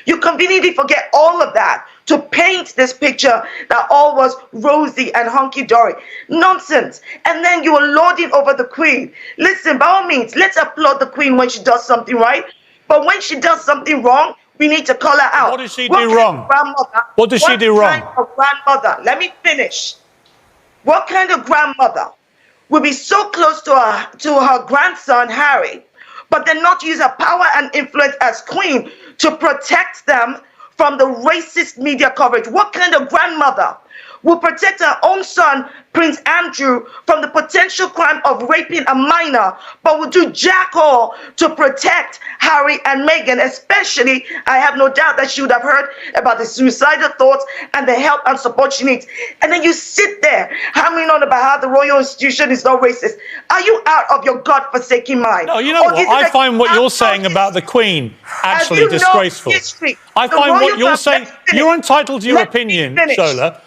You conveniently forget all of that to paint this picture that all was rosy and hunky-dory. Nonsense. And then you are lording over the Queen. Listen, by all means, let's applaud the Queen when she does something right. But when she does something wrong, we need to call her out. What does she do wrong? What does she do wrong? What kind of grandmother? Let me finish. What kind of grandmother will be so close to her grandson, Harry, but then not use her power and influence as queen to protect them from the racist media coverage? What kind of grandmother will protect her own son, Prince Andrew, from the potential crime of raping a minor, but will do jack all to protect Harry and Meghan? Especially, I have no doubt that she would have heard about the suicidal thoughts and the help and support she needs. And then you sit there hammering on about how the royal institution is not racist. Are you out of your godforsaken mind? No, you know what? I find what you're saying about the Queen actually disgraceful. I find what you're saying, you're entitled to your opinion, Shola.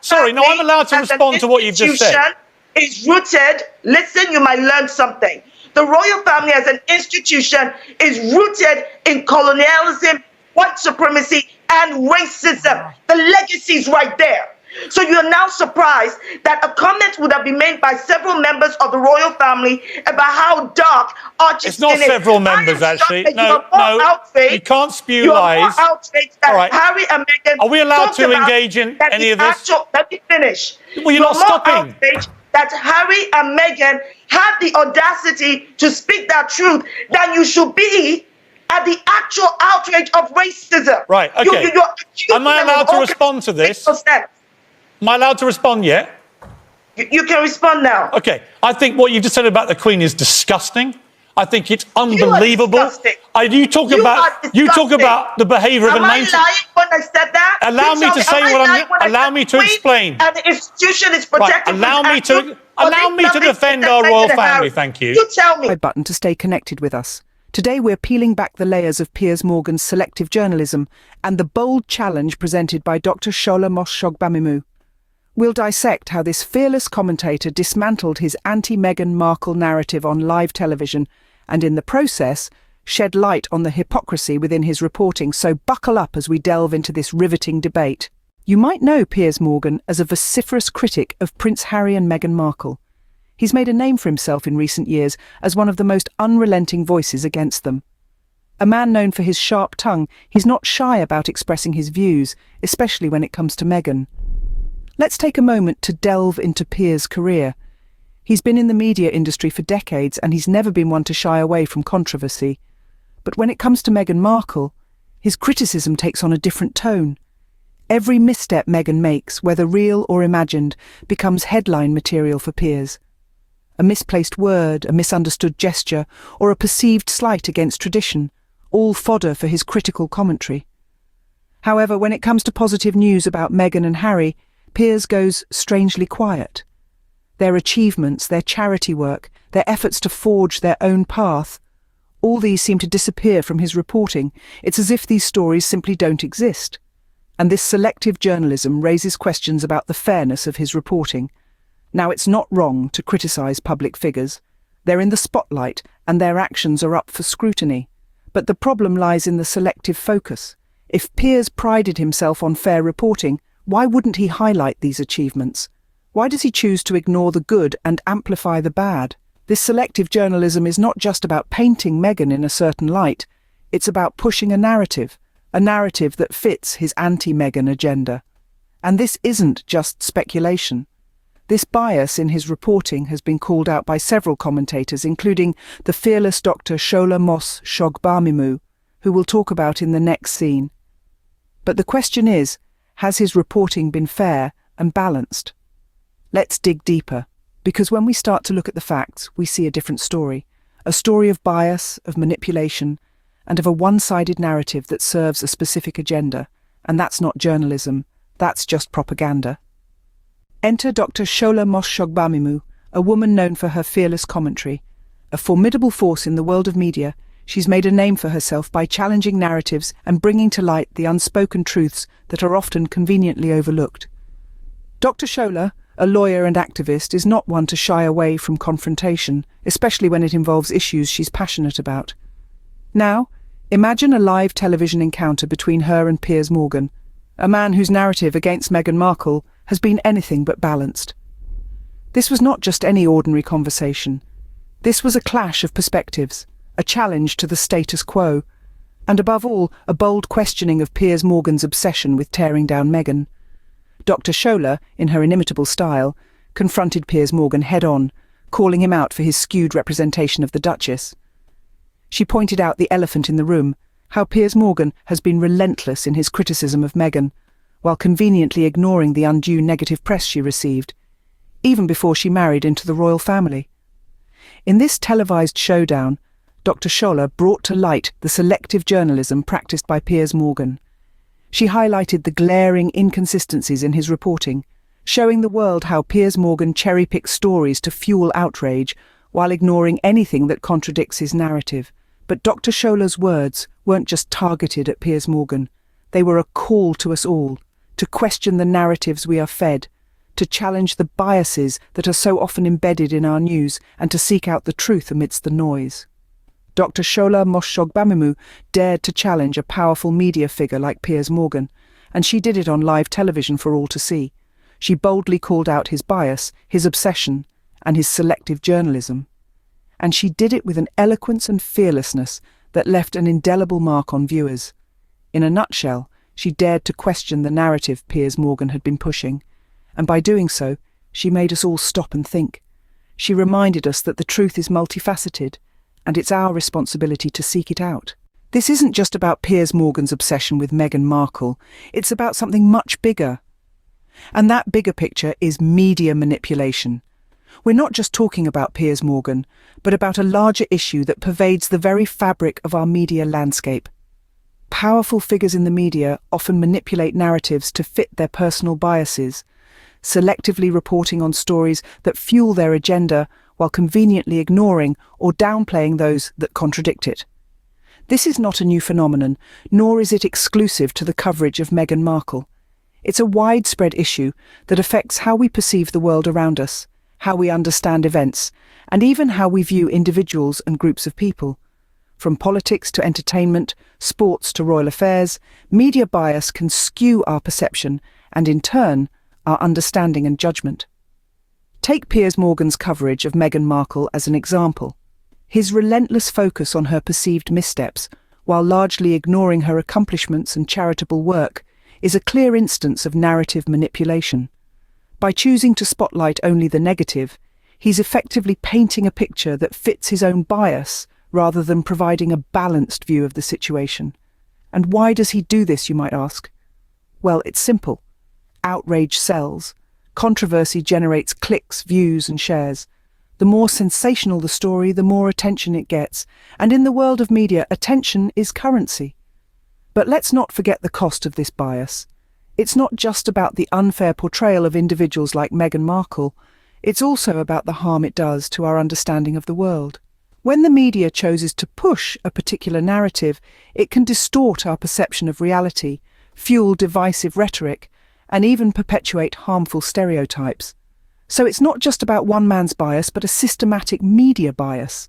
Sorry, no, I'm allowed to respond to what you've just said. Is rooted, listen, you might learn something. The royal family as an institution is rooted in colonialism, white supremacy, and racism. The legacy is right there. So you're now surprised that a comment would have been made by several members of the royal family about how dark Archie's skin is. It's not several members, actually. No, you can't spew lies. All right. Harry and Meghan. Are we allowed to engage in any of this? Let me finish. Well, you're not stopping. That Harry and Meghan had the audacity to speak that truth, then you should be at the actual outrage of racism. Right, okay. Am I allowed to respond to this? Am I allowed to respond yet? You can respond now. Okay. I think what you just said about the Queen is disgusting. I think it's unbelievable. You talk about the behaviour of a 19... Am I lying when I said that? Allow me to say what I'm... Allow me to explain. And the institution is protecting... Right, allow me to defend our royal family, thank you. You tell me. Button to stay connected with us. Today we're peeling back the layers of Piers Morgan's selective journalism and the bold challenge presented by Dr.shola CONFRONTS. We'll dissect how this fearless commentator dismantled his anti-Meghan Markle narrative on live television and in the process shed light on the hypocrisy within his reporting, so buckle up as we delve into this riveting debate. You might know Piers Morgan as a vociferous critic of Prince Harry and Meghan Markle. He's made a name for himself in recent years as one of the most unrelenting voices against them. A man known for his sharp tongue, he's not shy about expressing his views, especially when it comes to Meghan. Let's take a moment to delve into Piers' career. He's been in the media industry for decades and he's never been one to shy away from controversy. But when it comes to Meghan Markle, his criticism takes on a different tone. Every misstep Meghan makes, whether real or imagined, becomes headline material for Piers. A misplaced word, a misunderstood gesture, or a perceived slight against tradition, all fodder for his critical commentary. However, when it comes to positive news about Meghan and Harry, Piers goes strangely quiet. Their achievements, their charity work, their efforts to forge their own path, all these seem to disappear from his reporting. It's as if these stories simply don't exist. And this selective journalism raises questions about the fairness of his reporting. Now, it's not wrong to criticise public figures. They're in the spotlight and their actions are up for scrutiny. But the problem lies in the selective focus. If Piers prided himself on fair reporting, why wouldn't he highlight these achievements? Why does he choose to ignore the good and amplify the bad? This selective journalism is not just about painting Meghan in a certain light. It's about pushing a narrative that fits his anti-Meghan agenda. And this isn't just speculation. This bias in his reporting has been called out by several commentators, including the fearless Dr.shola CONFRONTS, who we'll talk about in the next scene. But the question is, has his reporting been fair and balanced? Let's dig deeper, because when we start to look at the facts, we see a different story. A story of bias, of manipulation, and of a one-sided narrative that serves a specific agenda. And that's not journalism, that's just propaganda. Enter Dr.shola CONFRONTS, a woman known for her fearless commentary. A formidable force in the world of media, she's made a name for herself by challenging narratives and bringing to light the unspoken truths that are often conveniently overlooked. Dr. Shola, a lawyer and activist, is not one to shy away from confrontation, especially when it involves issues she's passionate about. Now, Imagine a live television encounter between her and Piers Morgan, a man whose narrative against Meghan Markle has been anything but balanced. This was not just any ordinary conversation. This was a clash of perspectives, a challenge to the status quo, and above all, a bold questioning of Piers Morgan's obsession with tearing down Meghan. Dr.shola, in her inimitable style, confronted Piers Morgan head-on, calling him out for his skewed representation of the Duchess. She pointed out the elephant in the room, how Piers Morgan has been relentless in his criticism of Meghan, while conveniently ignoring the undue negative press she received, even before she married into the royal family. In this televised showdown, Dr.shola brought to light the selective journalism practiced by Piers Morgan. She highlighted the glaring inconsistencies in his reporting, showing the world how Piers Morgan cherry-picks stories to fuel outrage while ignoring anything that contradicts his narrative. But Dr.shola's words weren't just targeted at Piers Morgan. They were a call to us all, to question the narratives we are fed, to challenge the biases that are so often embedded in our news, and to seek out the truth amidst the noise. Dr.shola CONFRONTS dared to challenge a powerful media figure like Piers Morgan, and she did it on live television for all to see. She boldly called out his bias, his obsession, and his selective journalism. And she did it with an eloquence and fearlessness that left an indelible mark on viewers. In a nutshell, she dared to question the narrative Piers Morgan had been pushing, and by doing so, she made us all stop and think. She reminded us that the truth is multifaceted, and it's our responsibility to seek it out. This isn't just about Piers Morgan's obsession with Meghan Markle, it's about something much bigger. And that bigger picture is media manipulation. We're not just talking about Piers Morgan, but about a larger issue that pervades the very fabric of our media landscape. Powerful figures in the media often manipulate narratives to fit their personal biases, selectively reporting on stories that fuel their agenda while conveniently ignoring or downplaying those that contradict it. This is not a new phenomenon, nor is it exclusive to the coverage of Meghan Markle. It's a widespread issue that affects how we perceive the world around us, how we understand events, and even how we view individuals and groups of people. From politics to entertainment, sports to royal affairs, media bias can skew our perception and, in turn, our understanding and judgment. Take Piers Morgan's coverage of Meghan Markle as an example. His relentless focus on her perceived missteps, while largely ignoring her accomplishments and charitable work, is a clear instance of narrative manipulation. By choosing to spotlight only the negative, he's effectively painting a picture that fits his own bias rather than providing a balanced view of the situation. And why does he do this, you might ask? Well, it's simple. Outrage sells. Controversy generates clicks, views, and shares. The more sensational the story, the more attention it gets. And in the world of media, attention is currency. But let's not forget the cost of this bias. It's not just about the unfair portrayal of individuals like Meghan Markle. It's also about the harm it does to our understanding of the world. When the media chooses to push a particular narrative, it can distort our perception of reality, fuel divisive rhetoric, and even perpetuate harmful stereotypes. So it's not just about one man's bias, but a systematic media bias.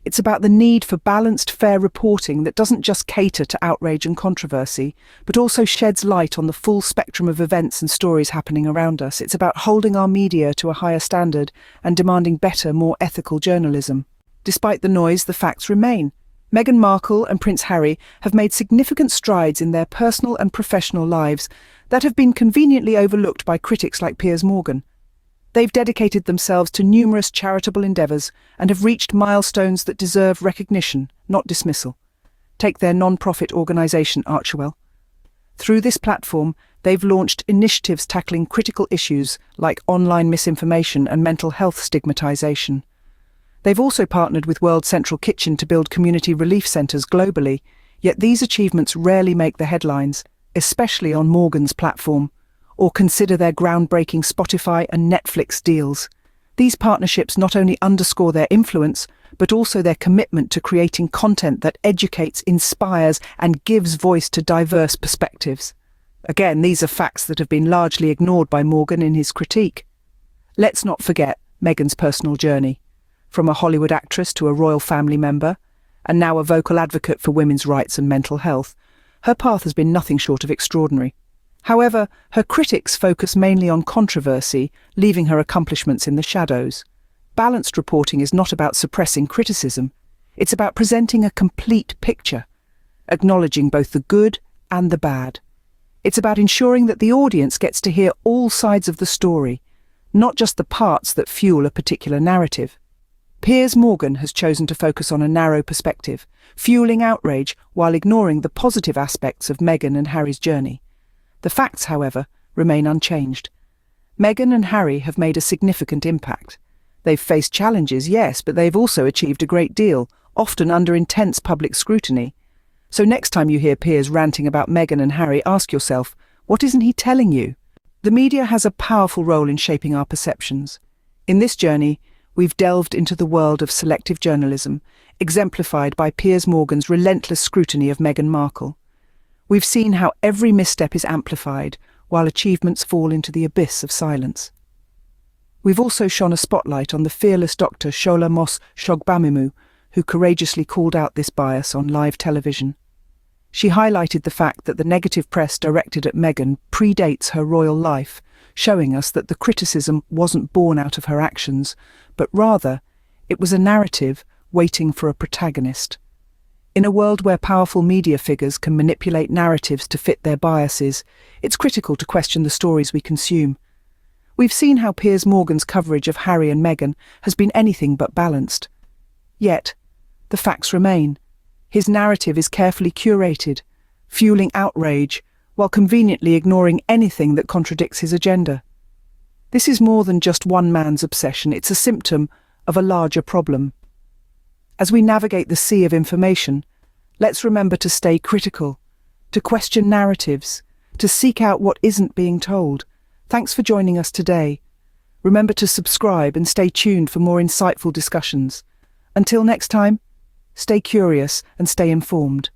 It's about the need for balanced, fair reporting that doesn't just cater to outrage and controversy, but also sheds light on the full spectrum of events and stories happening around us. It's about holding our media to a higher standard and demanding better, more ethical journalism. Despite the noise, the facts remain. Meghan Markle and Prince Harry have made significant strides in their personal and professional lives that have been conveniently overlooked by critics like Piers Morgan. They've dedicated themselves to numerous charitable endeavours and have reached milestones that deserve recognition, not dismissal. Take their non-profit organisation, Archewell. Through this platform, they've launched initiatives tackling critical issues like online misinformation and mental health stigmatisation. They've also partnered with World Central Kitchen to build community relief centres globally, yet these achievements rarely make the headlines, especially on Morgan's platform. Or consider their groundbreaking Spotify and Netflix deals. These partnerships not only underscore their influence, but also their commitment to creating content that educates, inspires, and gives voice to diverse perspectives. Again, these are facts that have been largely ignored by Morgan in his critique. Let's not forget Meghan's personal journey. From a Hollywood actress to a royal family member, and now a vocal advocate for women's rights and mental health, her path has been nothing short of extraordinary. However, her critics focus mainly on controversy, leaving her accomplishments in the shadows. Balanced reporting is not about suppressing criticism. It's about presenting a complete picture, acknowledging both the good and the bad. It's about ensuring that the audience gets to hear all sides of the story, not just the parts that fuel a particular narrative. Piers Morgan has chosen to focus on a narrow perspective, fueling outrage while ignoring the positive aspects of Meghan and Harry's journey. The facts, however, remain unchanged. Meghan and Harry have made a significant impact. They've faced challenges, yes, but they've also achieved a great deal, often under intense public scrutiny. So next time you hear Piers ranting about Meghan and Harry, ask yourself, what isn't he telling you? The media has a powerful role in shaping our perceptions. In this journey, we've delved into the world of selective journalism, exemplified by Piers Morgan's relentless scrutiny of Meghan Markle. We've seen how every misstep is amplified, while achievements fall into the abyss of silence. We've also shone a spotlight on the fearless Dr.shola CONFRONTS, who courageously called out this bias on live television. She highlighted the fact that the negative press directed at Meghan predates her royal life, showing us that the criticism wasn't born out of her actions, but rather, it was a narrative waiting for a protagonist. In a world where powerful media figures can manipulate narratives to fit their biases, it's critical to question the stories we consume. We've seen how Piers Morgan's coverage of Harry and Meghan has been anything but balanced. Yet, the facts remain. His narrative is carefully curated, fueling outrage, while conveniently ignoring anything that contradicts his agenda. This is more than just one man's obsession, it's a symptom of a larger problem. As we navigate the sea of information, let's remember to stay critical, to question narratives, to seek out what isn't being told. Thanks for joining us today. Remember to subscribe and stay tuned for more insightful discussions. Until next time, stay curious and stay informed.